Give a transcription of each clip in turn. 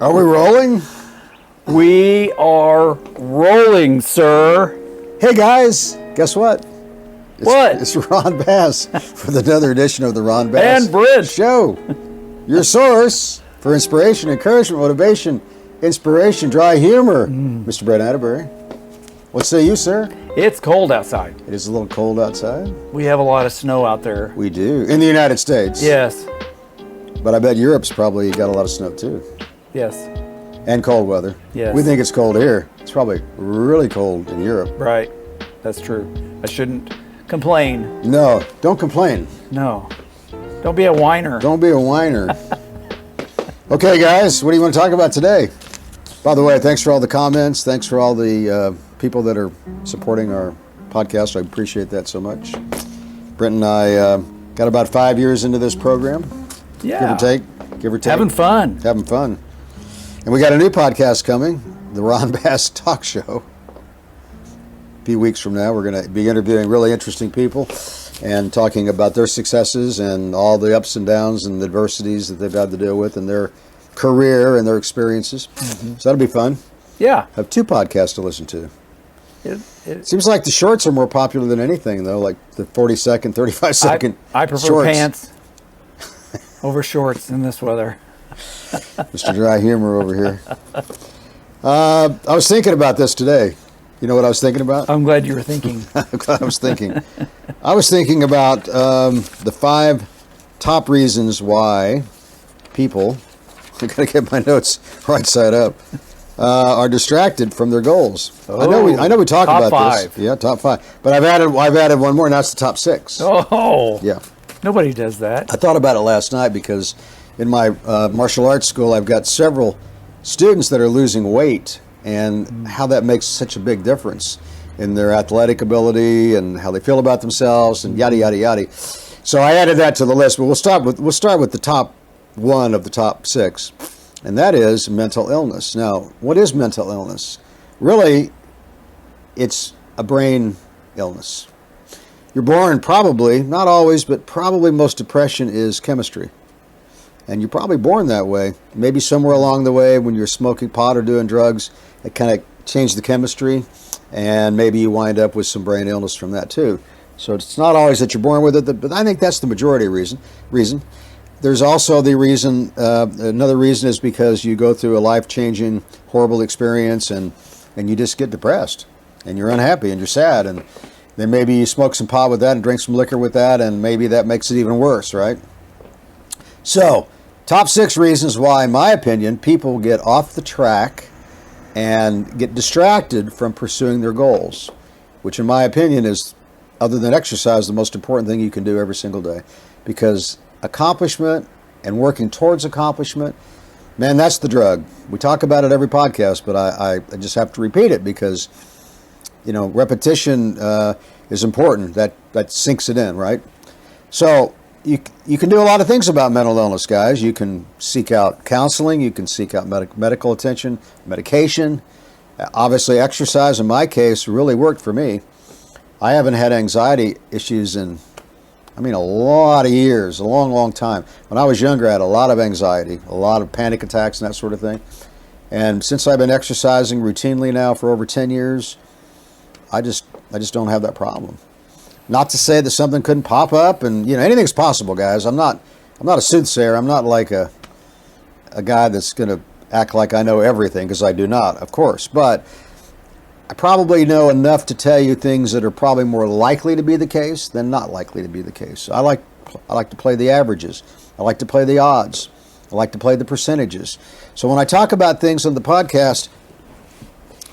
Are we rolling? We are rolling, sir. Hey guys, guess what? What? It's Ron Bass with another edition of the Ron Bass And Bridge. Show. Your source for inspiration, encouragement, motivation, dry humor. Mr. Brett Atterbury. What say you, sir? It's cold outside. It is a little cold outside. We have a lot of snow out there. We do. In the United States. Yes. But I bet Europe's probably got a lot of snow too. Yes. And cold weather. Yes. We think it's cold here. It's probably really cold in Europe. Right. That's true. I shouldn't complain. No, don't complain. No. Don't be a whiner. Don't be a whiner. Okay, guys, what do you want to talk about today? By the way, thanks for all the comments. Thanks for all the people that are supporting our podcast. I appreciate that so much. Brent and I got about 5 years into this program. Yeah. Give or take. Having fun. Having fun. And we got a new podcast coming, the Ron Bass Talk Show. A few weeks from now, we're going to be interviewing really interesting people and talking about their successes and all the ups and downs and adversities that they've had to deal with in their career and their experiences. Mm-hmm. So that'll be fun. Yeah. Have two podcasts to listen to. It Seems like the shorts are more popular than anything, though, like the 40-second, 35-second I prefer shorts. pants over shorts in this weather. Mr. Dry Humor over here. I was thinking about this today. You know what I was thinking about? I'm glad you were thinking. I was thinking about the 5 top reasons why people, I gotta get my notes right side up, are distracted from their goals. I know we talk top about 5. this. Yeah, top 5. But I've added one more, and that's the top 6. Oh. Yeah. Nobody does that. I thought about it last night because in my martial arts school, I've got several students that are losing weight, and how that makes such a big difference in their athletic ability and how they feel about themselves and yada yada yada. So I added that to the list, but we'll start with the top 1 of the top 6, and that is mental illness. Now, what is mental illness? Really, it's a brain illness. You're born probably, not always, but probably most depression is chemistry. And you're probably born that way. Maybe somewhere along the way when you're smoking pot or doing drugs, it kind of changed the chemistry, and maybe you wind up with some brain illness from that too. So it's not always that you're born with it, but I think that's the majority reason. There's also the reason, another reason is because you go through a life-changing, horrible experience, and you just get depressed, and you're unhappy, and you're sad, and then maybe you smoke some pot with that and drink some liquor with that, and maybe that makes it even worse, right? So, top 6 reasons why, in my opinion, people get off the track and get distracted from pursuing their goals, which in my opinion is, other than exercise, the most important thing you can do every single day. Because accomplishment and working towards accomplishment, man, that's the drug. We talk about it every podcast, but I just have to repeat it because, repetition is important. That sinks it in, right? So, you can do a lot of things about mental illness, guys. You can seek out counseling. You can seek out medical attention, medication. Obviously, exercise, in my case, really worked for me. I haven't had anxiety issues in, a lot of years, a long, long time. When I was younger, I had a lot of anxiety, a lot of panic attacks and that sort of thing. And since I've been exercising routinely now for over 10 years, I just don't have that problem. Not to say that something couldn't pop up, and anything's possible, guys. I'm not a soothsayer. I'm not like a guy that's going to act like I know everything, because I do not, of course. But I probably know enough to tell you things that are probably more likely to be the case than not likely to be the case. I like to play the averages. I like to play the odds. I like to play the percentages. So when I talk about things on the podcast,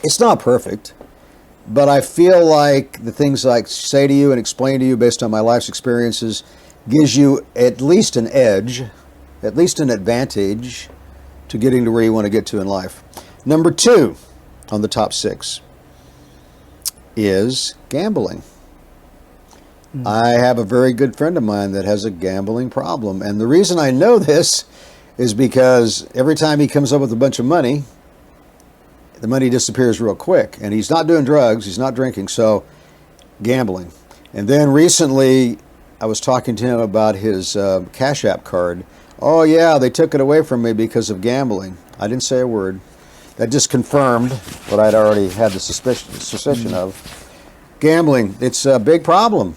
it's not perfect. But I feel like the things I say to you and explain to you based on my life's experiences gives you at least an edge, at least an advantage to getting to where you want to get to in life. Number 2 on the top 6 is gambling. I have a very good friend of mine that has a gambling problem. And the reason I know this is because every time he comes up with a bunch of money, the money disappears real quick. And he's not doing drugs, he's not drinking, so gambling. And then recently, I was talking to him about his Cash App card. Oh yeah, they took it away from me because of gambling. I didn't say a word. That just confirmed what I'd already had the suspicion of. Gambling, it's a big problem.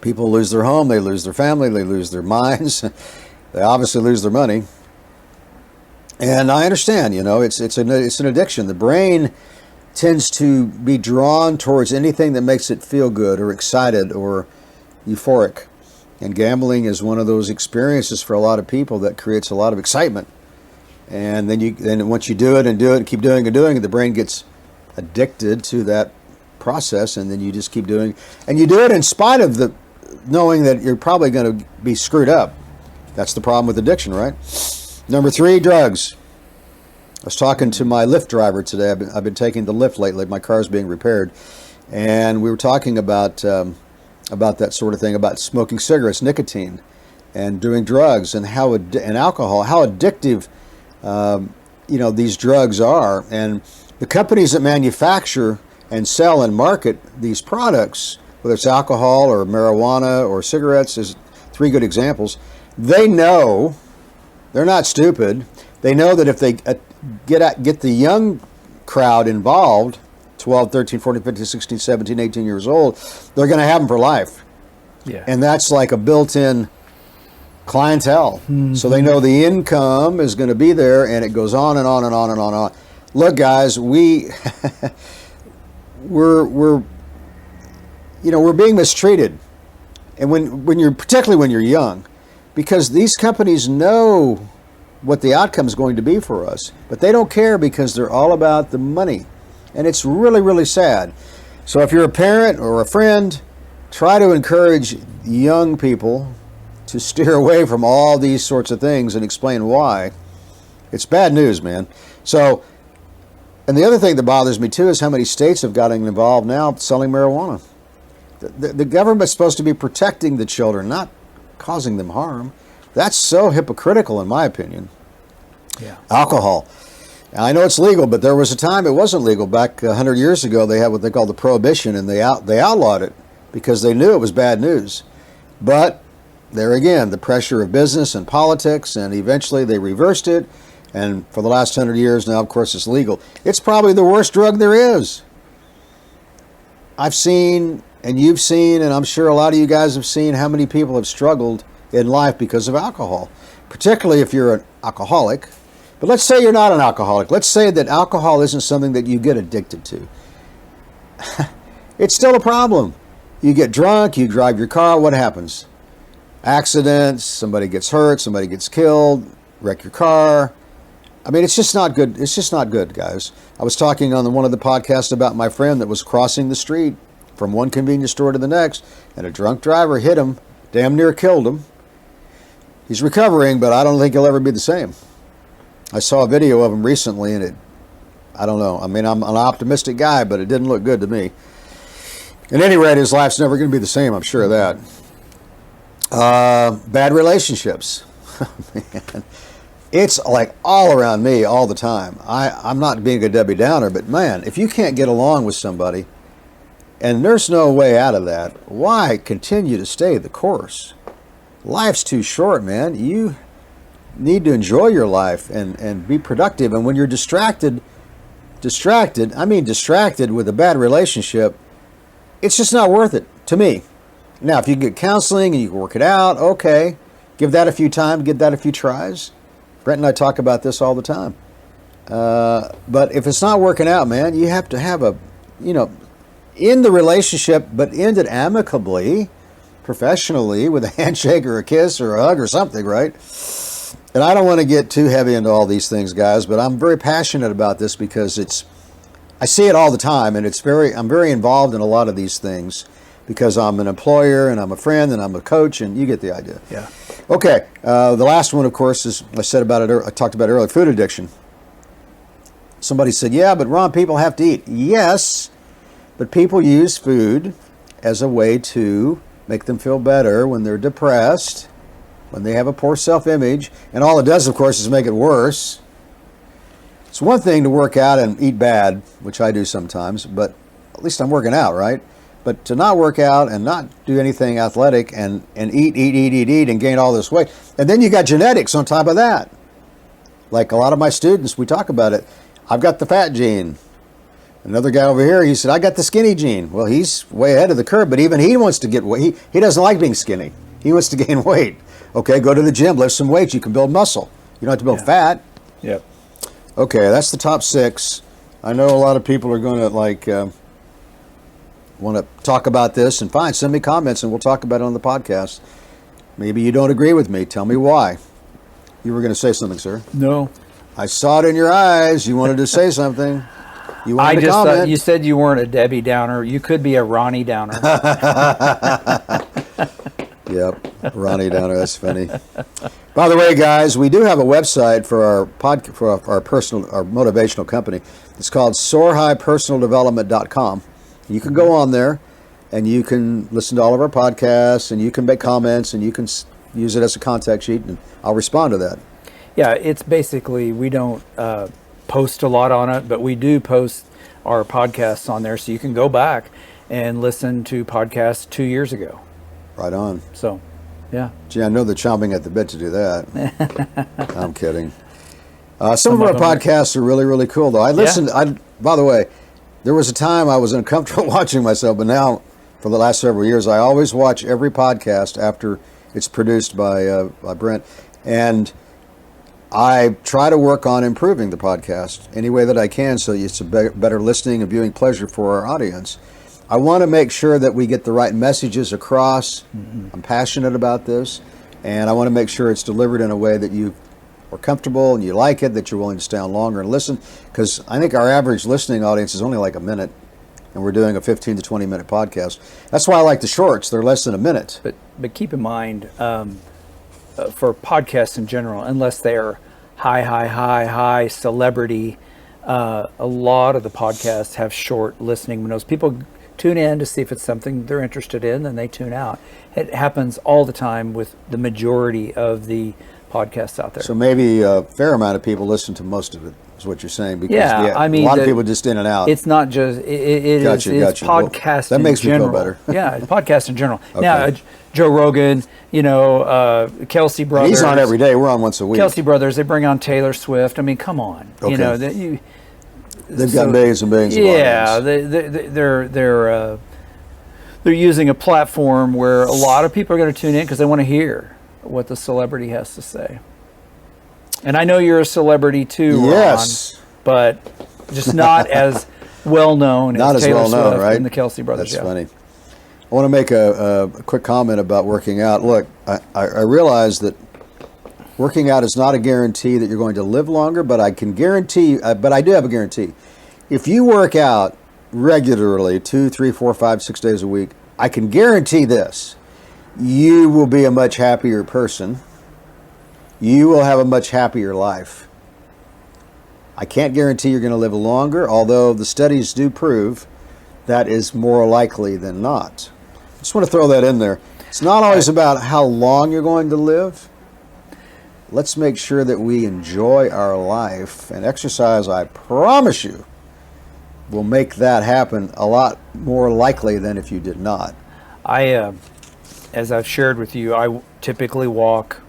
People lose their home, they lose their family, they lose their minds. They obviously lose their money. And I understand, it's an addiction. The brain tends to be drawn towards anything that makes it feel good or excited or euphoric. And gambling is one of those experiences for a lot of people that creates a lot of excitement. And then once you do it and keep doing it, the brain gets addicted to that process, and then you just keep doing, and you do it in spite of the knowing that you're probably going to be screwed up. That's the problem with addiction, right? Number 3, drugs. I was talking to my Lyft driver today. I've been taking the Lyft lately. My car's being repaired, and we were talking about that sort of thing, about smoking cigarettes, nicotine, and doing drugs, and and alcohol, how addictive these drugs are. And the companies that manufacture and sell and market these products, whether it's alcohol or marijuana or cigarettes, is 3 good examples. They know, they're not stupid. They know that if they get the young crowd involved, 12, 13, 14, 15, 16, 17, 18 years old, they're going to have them for life. Yeah. And that's like a built-in clientele. Mm-hmm. So they know the income is going to be there, and it goes on and on and on and on and on. Look, guys, we're being mistreated, and particularly when you're young, because these companies know what the outcome is going to be for us, but they don't care because they're all about the money, and it's really, really sad. So if you're a parent or a friend, try to encourage young people to steer away from all these sorts of things and explain why. It's bad news, man. So, and the other thing that bothers me too is how many states have gotten involved now selling marijuana. The government's supposed to be protecting the children, not causing them harm. That's so hypocritical, in my opinion. Yeah. Alcohol. I know it's legal, but there was a time it wasn't legal. Back 100 years ago, they had what they called the Prohibition, and they outlawed it because they knew it was bad news. But there again, the pressure of business and politics, and eventually they reversed it. And for the last 100 years now, of course, it's legal. It's probably the worst drug there is. I've seen, and you've seen, and I'm sure a lot of you guys have seen how many people have struggled in life because of alcohol, particularly if you're an alcoholic. But let's say you're not an alcoholic. Let's say that alcohol isn't something that you get addicted to. It's still a problem. You get drunk, you drive your car, what happens? Accidents, somebody gets hurt, somebody gets killed, wreck your car. I mean, it's just not good. It's just not good, guys. I was talking on one of the podcasts about my friend that was crossing the street from one convenience store to the next, and a drunk driver hit him, damn near killed him. He's recovering, but I don't think he'll ever be the same. I saw a video of him recently, and I don't know. I mean, I'm an optimistic guy, but it didn't look good to me. At any rate, his life's never going to be the same, I'm sure of that. Bad relationships. Man, it's like all around me all the time. I'm not being a Debbie Downer, but man, if you can't get along with somebody and there's no way out of that, why continue to stay the course? Life's too short, man. You need to enjoy your life and be productive. And when you're distracted with a bad relationship, it's just not worth it to me. Now, if you get counseling and you can work it out, okay. Give that a few times, give that a few tries. Brent and I talk about this all the time. But if it's not working out, man, you have to have end the relationship, but end it amicably, professionally, with a handshake or a kiss or a hug or something, right? And I don't want to get too heavy into all these things, guys, but I'm very passionate about this because I see it all the time, and I'm very involved in a lot of these things because I'm an employer and I'm a friend and I'm a coach, and you get the idea. Yeah. Okay. The last one, of course, is I talked about earlier, food addiction. Somebody said, yeah, but Ron, people have to eat. Yes, but people use food as a way to make them feel better when they're depressed, when they have a poor self-image, and all it does, of course, is make it worse. It's one thing to work out and eat bad, which I do sometimes, but at least I'm working out, right? But to not work out and not do anything athletic and eat and gain all this weight, and then you got genetics on top of that. like a lot of my students, we talk about it. I've got the fat gene. Another guy over here, he said, I got the skinny gene. Well, he's way ahead of the curve, but even he wants to get weight. He doesn't like being skinny. He wants to gain weight. Okay, go to the gym, lift some weights. You can build muscle. You don't have to build fat. Yep. Okay, that's the top 6. I know a lot of people are going to want to talk about this, and fine, send me comments and we'll talk about it on the podcast. Maybe you don't agree with me. Tell me why. You were going to say something, sir. No. I saw it in your eyes. You wanted to say something. You wanted I to just comment. thought you said you weren't a Debbie Downer. You could be a Ronnie Downer. Yep, Ronnie Downer. That's funny. By the way, guys, we do have a website for our our motivational company. It's called SoarHighPersonalDevelopment.com. You can go on there, and you can listen to all of our podcasts, and you can make comments, and you can use it as a contact sheet, and I'll respond to that. Yeah, it's basically, we don't post a lot on it, but we do post our podcasts on there, so you can go back and listen to podcasts 2 years ago. Right on. So, yeah. Gee, I know they're chomping at the bit to do that. I'm kidding. Some of our podcasts are really, really cool, though. I listened. By the way, there was a time I was uncomfortable watching myself, but now, for the last several years, I always watch every podcast after it's produced by Brent, and I try to work on improving the podcast any way that I can, so it's a better listening and viewing pleasure for our audience. I want to make sure that we get the right messages across. I'm passionate about this, and I want to make sure it's delivered in a way that you are comfortable and you like it, that you're willing to stay on longer and listen, because I think our average listening audience is only like a minute, and we're doing a 15 to 20 minute podcast. That's why I like the shorts. They're less than a minute. But keep in mind, for podcasts in general, unless they're high celebrity, a lot of the podcasts have short listening windows. People tune in to see if it's something they're interested in, then they tune out. It happens all the time with the majority of the podcasts out there. So maybe a fair amount of people listen to most of it, is what you're saying. Because I mean, a lot of people just in and out. It's not just, it Gotcha. is podcast That in makes me general. feel better. Yeah, it's podcast in general. Okay. Now, Joe Rogan, Kelsey Brothers. He's on every day. We're on once a week. Kelsey Brothers, they bring on Taylor Swift. I mean, come on. Okay. They've got millions and millions of audience. They're using a platform where a lot of people are going to tune in because they want to hear what the celebrity has to say. And I know you're a celebrity too, Yes. Ron, but just not as well known Not as as Taylor well known, Swift right? and the Kelsey Brothers. That's funny. I want to make a quick comment about working out. Look, I realize that working out is not a guarantee that you're going to live longer, but I can guarantee, but I do have a guarantee. If you work out regularly, 2, 3, 4, 5, 6 days a week, I can guarantee this. You will be a much happier person. You will have a much happier life. I can't guarantee you're going to live longer, although the studies do prove that is more likely than not. I just want to throw that in there. It's not always about how long you're going to live. Let's make sure that we enjoy our life, and exercise, I promise you, will make that happen a lot more likely than if you did not. As I've shared with you, I typically walk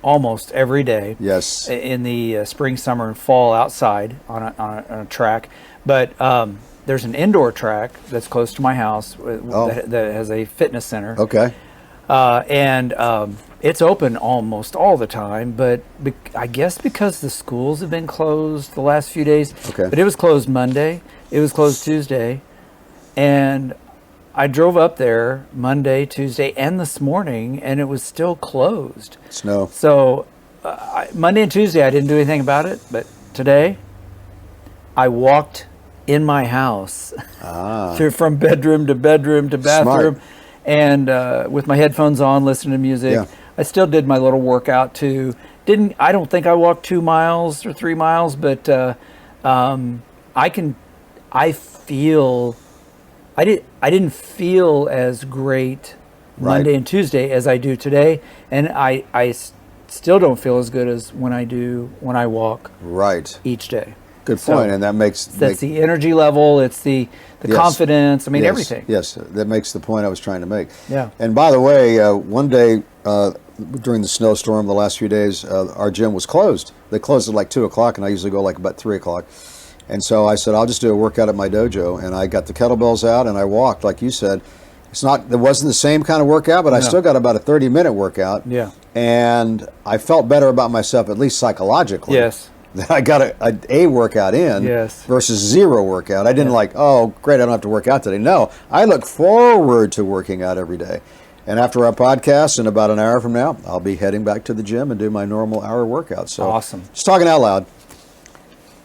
almost every day. Yes. In the spring, summer, and fall outside on a track. But there's an indoor track that's close to my house that has a fitness center. Okay. And it's open almost all the time, but I guess because the schools have been closed the last few days. Okay. But it was closed Monday. It was closed Tuesday. And I drove up there Monday, Tuesday, and this morning, and it was still closed. Snow. So Monday and Tuesday, I didn't do anything about it. But today, I walked in my house from bedroom to bedroom to bathroom. Smart. And with my headphones on, listening to music. Yeah. I still did my little workout too. I don't think I walked 2 miles or 3 miles, but I didn't feel as great Monday and Tuesday as I do today, and I still don't feel as good as when I walk each day. Good point, and that makes the energy level. It's the confidence. I mean, everything. Yes, that makes the point I was trying to make. Yeah. And by the way, one day during the snowstorm the last few days, our gym was closed. They closed at like 2 o'clock, and I usually go like about 3 o'clock. And so I said, I'll just do a workout at my dojo. And I got the kettlebells out, and I walked, like you said. It wasn't the same kind of workout, but I still got about a 30-minute workout. Yeah. And I felt better about myself, at least psychologically. Yes. That I got a workout in versus zero workout. I didn't like, oh, great, I don't have to work out today. No, I look forward to working out every day. And after our podcast, in about an hour from now, I'll be heading back to the gym and do my normal hour workout. So awesome. Just talking out loud.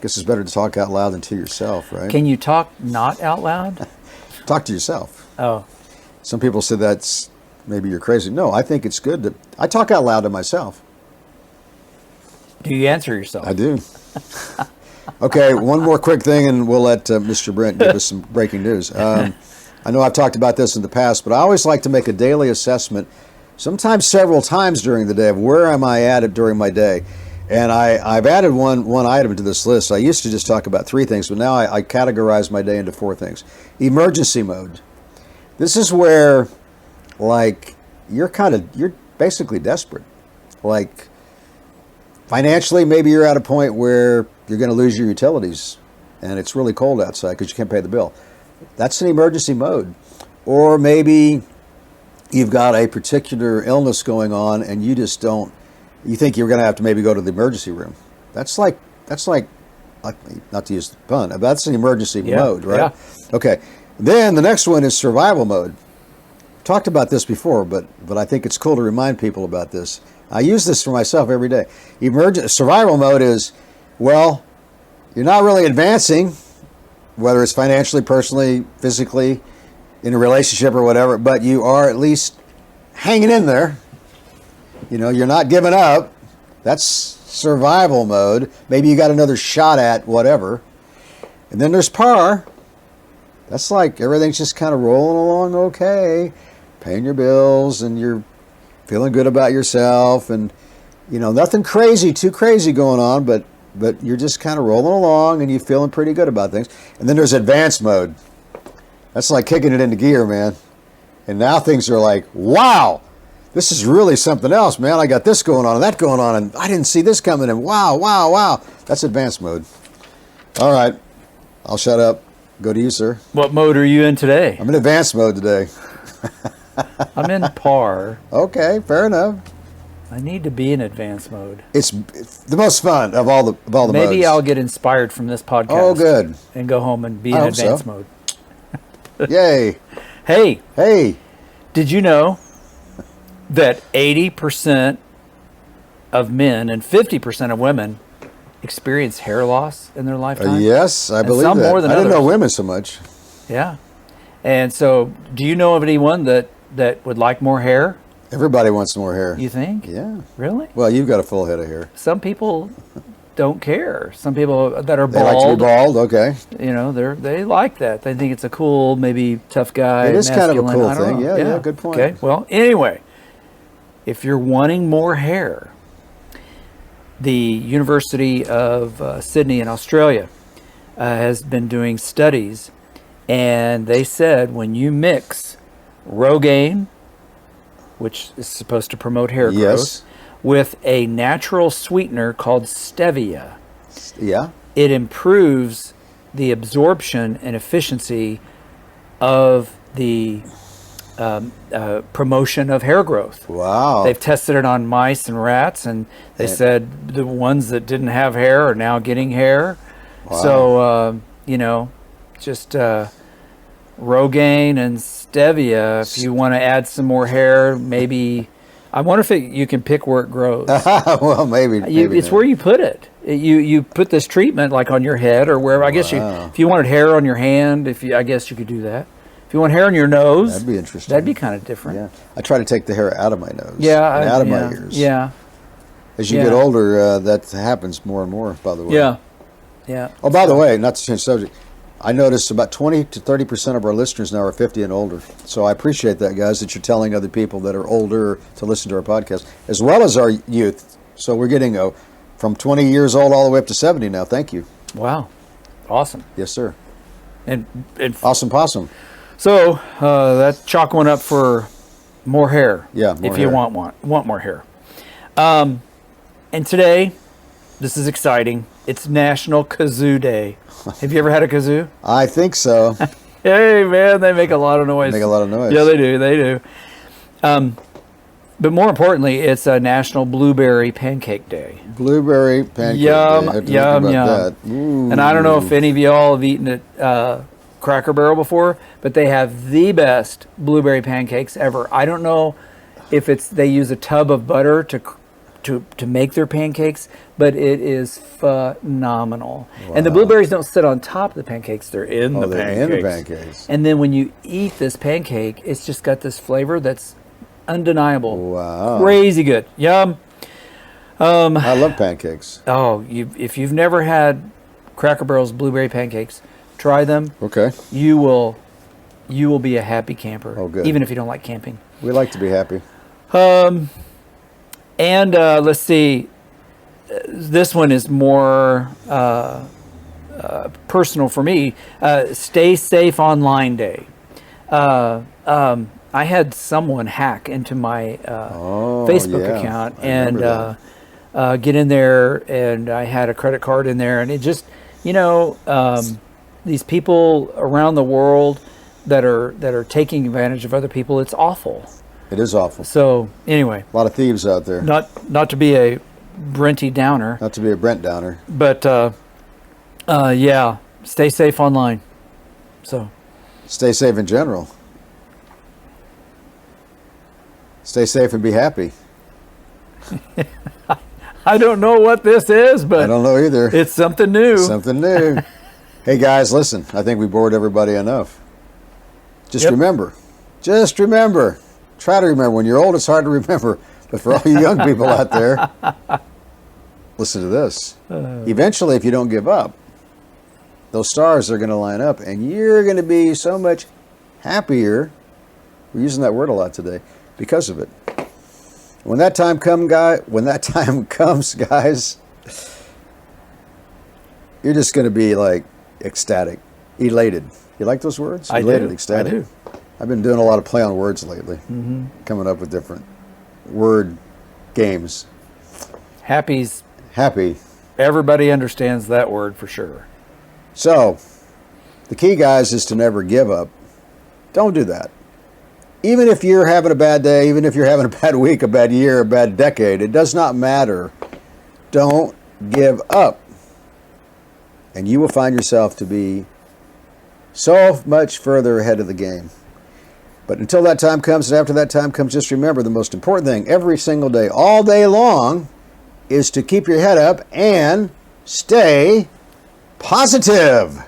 Guess it's better to talk out loud than to yourself, right? Can you talk not out loud? Talk to yourself. Oh. Some people say that's maybe you're crazy. No, I think it's good I talk out loud to myself. Do you answer yourself? I do. Okay, one more quick thing, and we'll let Mr. Brent give us some breaking news. I know I've talked about this in the past, but I always like to make a daily assessment, sometimes several times during the day, of where am I at during my day. And I've added one item to this list. I used to just talk about 3 things, but now I categorize my day into 4 things. Emergency mode. This is where, like, you're basically desperate. Like, financially, maybe you're at a point where you're going to lose your utilities, and it's really cold outside because you can't pay the bill. That's an emergency mode. Or maybe you've got a particular illness going on, and you just don't. You think you're going to have to maybe go to the emergency room. That's like, not to use the pun, but that's an emergency mode, right? Yeah. Okay. Then the next one is survival mode. Talked about this before, but I think it's cool to remind people about this. I use this for myself every day. Survival mode is, well, you're not really advancing, whether it's financially, personally, physically, in a relationship or whatever, but you are at least hanging in there. You know, you're not giving up. That's survival mode. Maybe you got another shot at whatever. And then there's par. That's like everything's just kind of rolling along okay, paying your bills, and you're feeling good about yourself, and you know, nothing too crazy going on, but you're just kind of rolling along and you're feeling pretty good about things. And then there's advanced mode. That's like kicking it into gear, man. And now things are like, wow, this is really something else, man. I got this going on and that going on, and I didn't see this coming in. Wow. That's advanced mode. All right, I'll shut up. Go to you, sir. What mode are you in today? I'm in advanced mode today. I'm in par. Okay, fair enough. I need to be in advanced mode. It's the most fun of all the modes. Maybe I'll get inspired from this podcast. Oh, good. And go home and be in advanced mode. Yay. Hey. Did you know that 80% of men and 50% of women experience hair loss in their lifetime? Yes, I believe some that. More than I didn't others. know women so much. Yeah. And so, do you know of anyone that would like more hair? Everybody wants more hair. You think? Yeah. Really? Well, you've got a full head of hair. Some people don't care. Some people that are bald. They like to be bald, okay. You know, they like that. They think it's a cool, maybe tough guy. It is kind of a cool I don't thing. know. Yeah, good point. Okay, well, anyway, if you're wanting more hair, the University of Sydney in Australia has been doing studies, and they said when you mix Rogaine, which is supposed to promote hair growth, with a natural sweetener called stevia, it improves the absorption and efficiency of the promotion of hair growth. Wow. They've tested it on mice and rats, and they said the ones that didn't have hair are now getting hair. Wow. So, you know, just Rogaine and stevia, if you want to add some more hair, maybe. I wonder if you can pick where it grows. Well, maybe it's not. where you put it. You put this treatment like on your head or wherever. I guess if you wanted hair on your hand, I guess you could do that. If you want hair on your nose, that'd be interesting. That'd be kind of different. Yeah, I try to take the hair out of my nose. Yeah, and out of my ears. Yeah. As you get older, that happens more and more. By the way. Yeah. Oh, by the way, not to change subject, I noticed about 20 to 30% of our listeners now are 50 and older. So I appreciate that, guys, that you're telling other people that are older to listen to our podcast, as well as our youth. So we're getting from 20 years old all the way up to 70 now. Thank you. Wow. Awesome. Yes, sir. And awesome possum. So that chalk one up for more hair. Yeah, more if you hair. want more hair. And today, this is exciting. It's National Kazoo Day. Have you ever had a kazoo? I think so. Hey man, they make a lot of noise. Make a lot of noise. Yeah, they do. They do. But more importantly, it's a National Blueberry Pancake Day. Blueberry pancake. Yum, day. I have to yum, think about yum. that. Ooh. And I don't know if any of y'all have eaten at Cracker Barrel before, but they have the best blueberry pancakes ever. I don't know if they use a tub of butter to make their pancakes, but it is phenomenal. And the blueberries don't sit on top of the pancakes; they're in the they're pancakes. in the pancakes. And then when you eat this pancake, it's just got this flavor that's undeniable. Wow. Crazy good. Yum. I love pancakes. Oh, if you've never had Cracker Barrel's blueberry pancakes, try them. Okay. You will be a happy camper. Oh, good. Even if you don't like camping. We like to be happy. And let's see. This one is more personal for me. Stay Safe Online Day. I had someone hack into my Facebook yeah. account I remember and get in there, and I had a credit card in there, and it just, these people around the world that are taking advantage of other people. It's awful. It is awful. So anyway, A lot of thieves out there. not to be a Brenty downer, Not to be a Brent downer. but yeah, stay safe online. So Stay safe in general. Stay safe and be happy. I don't know what this is, I but don't know either. it's something new. Something new. Hey guys, listen. I think we bored everybody enough. Just Yep. remember. Just remember. Try to remember. When you're old, it's hard to remember. But for all you young people out there, listen to this. Eventually, if you don't give up, those stars are going to line up, and you're going to be so much happier. We're using that word a lot today because of it. When that time comes, guys, you're just going to be like ecstatic, elated. You like those words? I Elated, do. ecstatic. I do. I've been doing a lot of play on words lately, coming up with different word games. Happy's, Happy. everybody understands that word for sure. So, the key, guys, is to never give up. Don't do that. Even if you're having a bad day, even if you're having a bad week, a bad year, a bad decade, it does not matter. Don't give up. And you will find yourself to be so much further ahead of the game. But until that time comes, and after that time comes, just remember the most important thing every single day, all day long, is to keep your head up and stay positive.